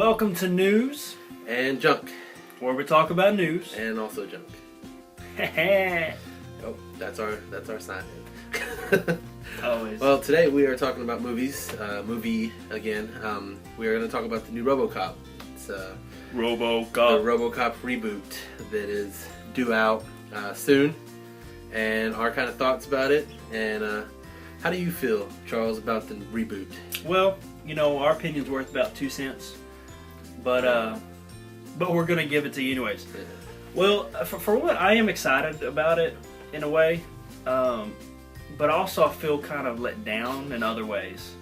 Welcome to News and Junk, where we talk about news and also junk. Oh, that's our sign in. Always. Well, today we are talking about movies. Movie again. We are going to talk about the new RoboCop. It's RoboCop. the RoboCop reboot that is due out soon, and our kind of thoughts about it. And how do you feel, Charles, about the reboot? Well, you know, our opinion's worth about 2 cents, but we're gonna give it to you anyways. Yeah. Well, for what, I am excited about it in a way, but also I feel kind of let down in other ways.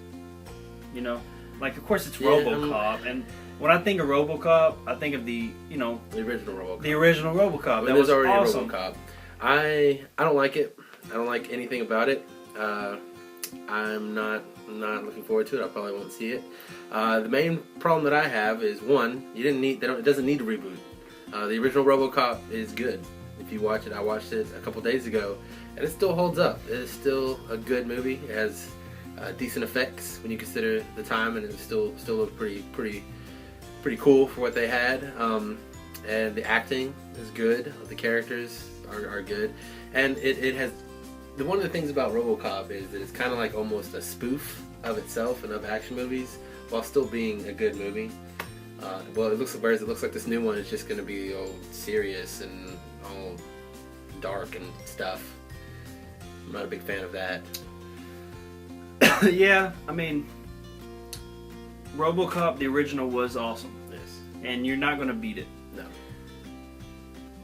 You know, like of course it's RoboCop, and when I think of RoboCop, I think of the original RoboCop. The original RoboCop. That was already awesome. A RoboCop. I don't like it. I don't like anything about it. I'm not looking forward to it. I probably won't see it. The main problem that I have is one, it doesn't need a reboot. The original RoboCop is good. If you watch it, I watched it a couple days ago, and it still holds up. It is still a good movie. It has decent effects when you consider the time, and it still looked pretty cool for what they had. And the acting is good. The characters are good, and it has. One of the things about RoboCop is that it's kind of like almost a spoof of itself and of action movies, while still being a good movie. Well, it looks like this new one is just going to be all serious and all dark and stuff. I'm not a big fan of that. Yeah, I mean, RoboCop, the original, was awesome. Yes. And you're not going to beat it. No.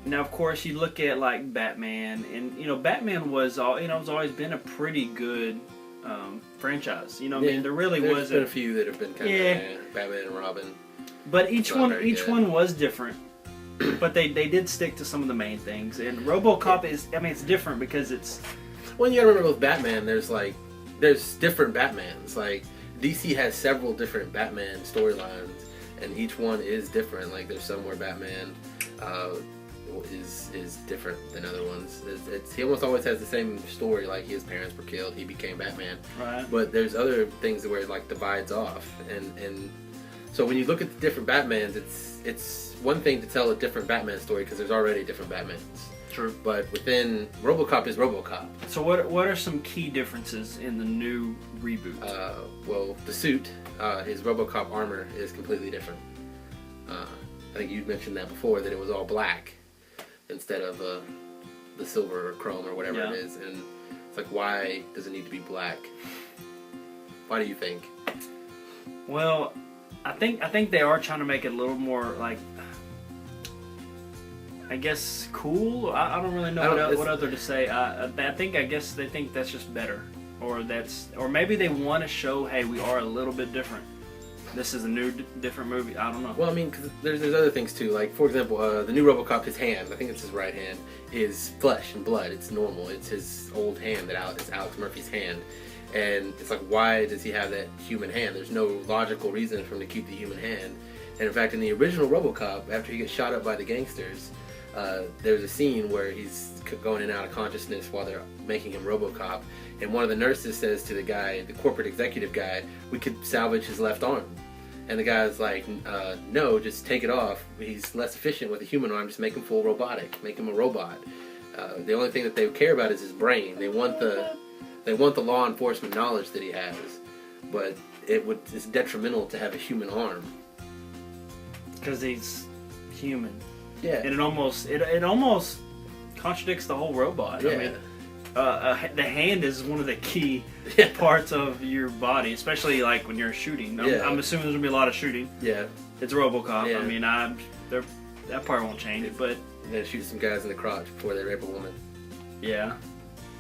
Now, of course, you look at like Batman, and Batman was it's always been a pretty good franchise. I mean, there really there's been a few that have been kind of Batman and Robin. But each one was different. But they did stick to some of the main things. And RoboCop it's different because it's. Well, you gotta remember with Batman, there's different Batmans. Like DC has several different Batman storylines, and each one is different. Like there's some where Batman is different than other ones. He almost always has the same story. Like his parents were killed, he became Batman. Right. But there's other things where it like divides off, and so when you look at the different Batmans, it's one thing to tell a different Batman story because there's already different Batmans. True. But within RoboCop is RoboCop. So what are some key differences in the new reboot? Well, the suit, his RoboCop armor is completely different. I think you mentioned that before, that it was all black instead of the silver or chrome or whatever it is. And it's like, why does it need to be black? Why do you think? Well, I think they are trying to make it a little more like, I guess, cool. I don't really know what other to say. I guess they think that's just better, or maybe they want to show, hey, we are a little bit different. This is a new, different movie. I don't know. Well, I mean, because there's other things too. Like, for example, the new RoboCop, his hand, I think it's his right hand, is flesh and blood. It's normal. It's his old hand it's Alex Murphy's hand. And it's like, why does he have that human hand? There's no logical reason for him to keep the human hand. And in fact, in the original RoboCop, after he gets shot up by the gangsters, there's a scene where he's going in and out of consciousness while they're making him RoboCop. And one of the nurses says to the guy, the corporate executive guy, we could salvage his left arm. And the guy's like, no, just take it off. He's less efficient with a human arm. Just make him full robotic. Make him a robot. The only thing that they care about is his brain. They want the law enforcement knowledge that he has, but it's detrimental to have a human arm. Because he's human. Yeah. And it almost contradicts the whole robot. Yeah. I mean, the hand is one of the key parts of your body, especially like when you're shooting. I'm assuming there's gonna be a lot of shooting. Yeah. It's RoboCop. Yeah. I mean, that part won't change, but they shoot some guys in the crotch before they rape a woman. Yeah.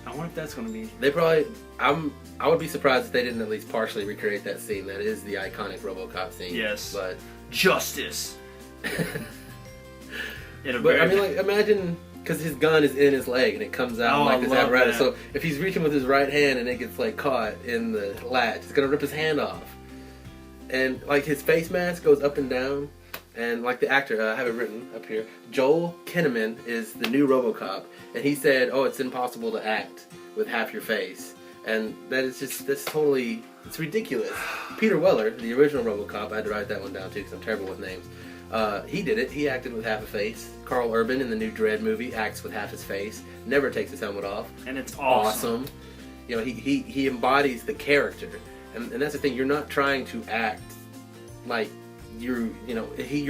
I wonder if that's going to be... They probably... I would be surprised if they didn't at least partially recreate that scene. That is the iconic RoboCop scene. Yes. But... Justice! But, I mean, like, imagine... Because his gun is in his leg and it comes out like this apparatus. So if he's reaching with his right hand and it gets, like, caught in the latch, it's going to rip his hand off. And, like, his face mask goes up and down. And like the actor, I have it written up here, Joel Kinnaman is the new RoboCop, and he said, "Oh, it's impossible to act with half your face And that's totally, it's ridiculous. Peter Weller, the original RoboCop, I had to write that one down too because I'm terrible with names. He did it. He acted with half a face. Carl Urban in the new Dredd movie acts with half his face. Never takes his helmet off. And it's awesome. You know, he embodies the character. And that's the thing. You're not trying to act like you're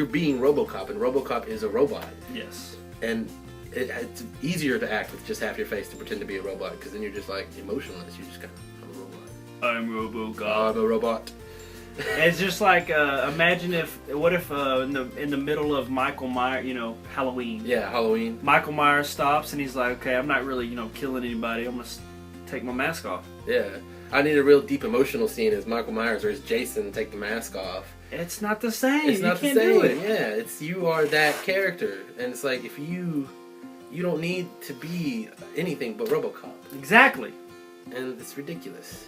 being RoboCop, and RoboCop is a robot. Yes. And it's easier to act with just half your face to pretend to be a robot, because then you're just like emotionless. You're just kind of, I'm a robot. I'm RoboCop. I'm a robot. It's just like imagine what if in the middle of Michael Myers, Halloween. Yeah, Halloween. Michael Myers stops and he's like, okay, I'm not really killing anybody. I'm gonna take my mask off. Yeah, I need a real deep emotional scene as Michael Myers or as Jason take the mask off. It's not the same. It's not the same. Do it. Yeah, you are that character, and it's like if you don't need to be anything but RoboCop. Exactly. And it's ridiculous.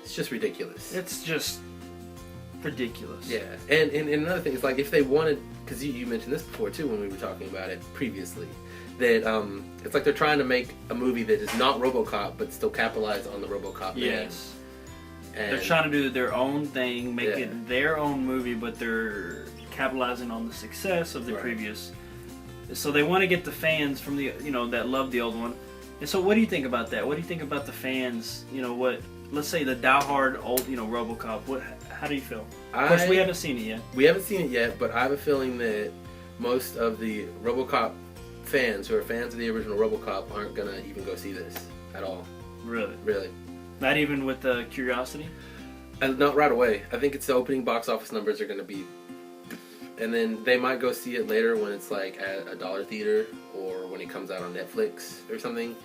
It's just ridiculous. It's just ridiculous. Yeah, and another thing is like if they wanted, because you mentioned this before too when we were talking about it previously, that it's like they're trying to make a movie that is not RoboCop but still capitalize on the RoboCop name. Yes. And they're trying to do their own thing, make it their own movie, but they're capitalizing on the success of the previous. So they want to get the fans from the that love the old one. And so what do you think about that? What do you think about the fans? Let's say the diehard old RoboCop. How do you feel? Of course, we haven't seen it yet. We haven't seen it yet, but I have a feeling that most of the RoboCop fans who are fans of the original RoboCop aren't gonna even go see this at all. Really? Really. Not even with curiosity? Not right away. I think it's the opening box office numbers are gonna be, and then they might go see it later when it's like at a dollar theater or when it comes out on Netflix or something.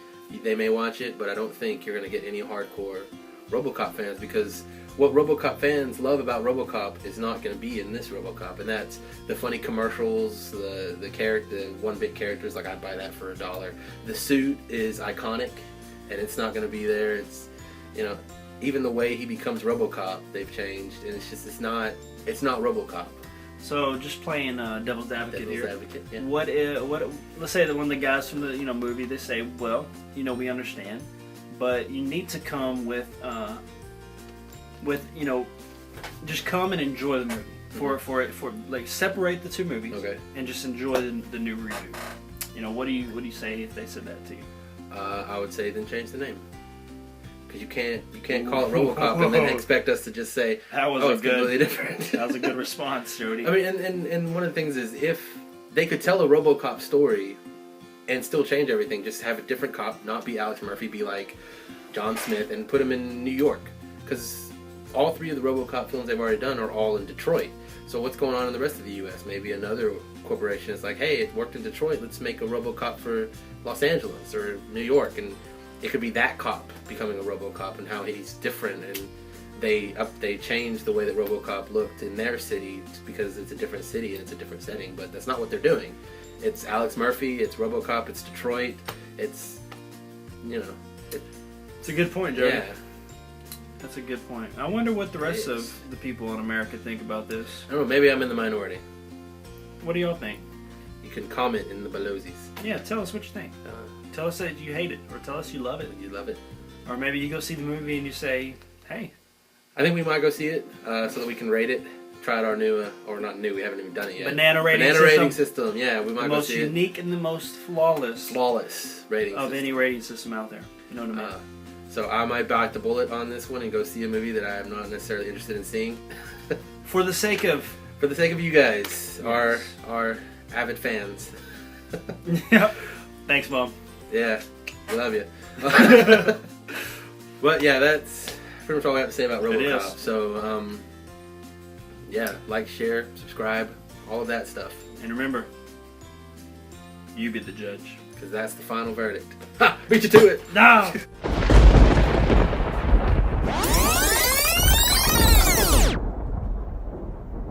They may watch it, but I don't think you're gonna get any hardcore RoboCop fans, because what RoboCop fans love about RoboCop is not going to be in this RoboCop, and that's the funny commercials, the one-bit characters. Like I'd buy that for $1. The suit is iconic, and it's not going to be there. It's even the way he becomes RoboCop, they've changed, and it's not RoboCop. So just playing devil's advocate here. Advocate, yeah. What let's say that one of the guys from the movie, they say, well, we understand, but you need to come with just come and enjoy the movie for like separate the two movies, okay, and just enjoy the new reboot. What do you say if they said that to you? I would say then change the name, because you can't call it RoboCop and then expect us to just say it's completely different. That was a good response, Jody. I mean, and one of the things is if they could tell a RoboCop story and still change everything, just have a different cop, not be Alex Murphy, be like John Smith, and put him in New York, because all three of the RoboCop films they've already done are all in Detroit. So what's going on in the rest of the U.S.? Maybe another corporation is like, hey, it worked in Detroit, let's make a RoboCop for Los Angeles or New York, and it could be that cop becoming a RoboCop and how he's different, and they changed the way that RoboCop looked in their city because it's a different city and it's a different setting, but that's not what they're doing. It's Alex Murphy, it's RoboCop, it's Detroit, it's it's a good point, Jody. Yeah. That's a good point. I wonder what the rest of the people in America think about this. I don't know, maybe I'm in the minority. What do y'all think? You can comment in the belowsies. Yeah, tell us what you think. Tell us that you hate it, or tell us you love it. You love it. Or maybe you go see the movie and you say, hey. I think we might go see it so that we can rate it. Try out our new, or not new, we haven't even done it yet. Banana rating system. Yeah, we might go see it. The most unique and the most flawless rating of any rating system out there. You know what I mean? So I might bite the bullet on this one and go see a movie that I am not necessarily interested in seeing. For the sake of you guys, our avid fans. Yep. Thanks, Mom. Yeah, we love you. But yeah, that's pretty much all I have to say about RoboCop. So yeah, like, share, subscribe, all of that stuff. And remember, you be the judge. Because that's the final verdict. Ha! Beat you to it! No!